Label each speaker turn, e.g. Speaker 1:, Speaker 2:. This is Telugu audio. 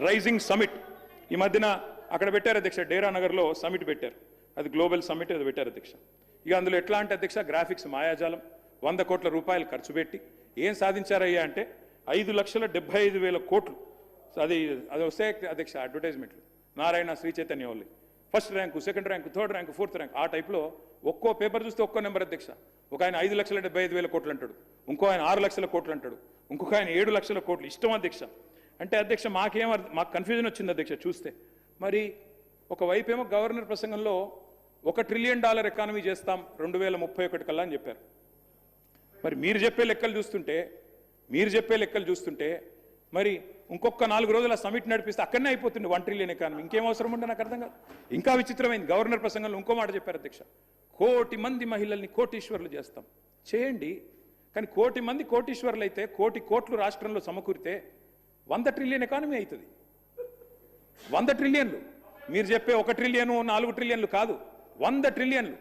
Speaker 1: రైజింగ్ సమిట్ ఈ మధ్యన అక్కడ పెట్టారు అధ్యక్ష, డేరా నగర్లో సమిట్ పెట్టారు. అది గ్లోబల్ సమిట్ అది పెట్టారు అధ్యక్ష. ఇక అందులో ఎట్లా అంటే అధ్యక్ష, గ్రాఫిక్స్ మాయాజాలం, 100 కోట్ల రూపాయలు ఖర్చు పెట్టి ఏం సాధించారయ్యా అంటే 5,75,000 కోట్లు. అది వస్తే అధ్యక్ష అడ్వర్టైజ్మెంట్లు, నారాయణ శ్రీ చైతన్య వాళ్ళు first rank, second rank, third rank, fourth rank, ఆ టైప్లో ఒక్కో పేపర్ చూస్తే ఒక్కో నెంబర్ అధ్యక్ష. ఒక ఆయన 5,75,000 కోట్లు అంటాడు, ఇంకో ఆయన 6 లక్షల కోట్లు అంటాడు, ఇంకొక ఆయన 7 లక్షల కోట్లు. ఇష్టం అధ్యక్ష. అంటే అధ్యక్ష మాకు కన్ఫ్యూజన్ వచ్చింది అధ్యక్ష చూస్తే. మరి ఒకవైపు ఏమో గవర్నర్ ప్రసంగంలో $1 ట్రిలియన్ ఎకానమీ చేస్తాం 2031 కల్లా అని చెప్పారు. మరి మీరు చెప్పే లెక్కలు చూస్తుంటే మరి ఇంకొక 4 రోజుల సమిట్ నడిపిస్తే అక్కడనే అయిపోతుంది 1 ట్రిలియన్ ఎకానమీ. ఇంకేం అవసరం ఉండే నాకు అర్థం కాదు. ఇంకా విచిత్రమైంది, గవర్నర్ ప్రసంగంలో ఇంకో మాట చెప్పారు అధ్యక్ష, 1 కోటి మంది మహిళల్ని కోటీశ్వర్లు చేస్తాం. చేయండి, కానీ 1 కోటి మంది కోటీశ్వర్లు అయితే 1 కోటి కోట్లు రాష్ట్రంలో సమకూరితే 100 ట్రిలియన్ ఎకానమీ అవుతుంది. 100 ట్రిలియన్లు. మీరు చెప్పే 1 ట్రిలియన్ 4 ట్రిలియన్లు కాదు, 100 ట్రిలియన్లు.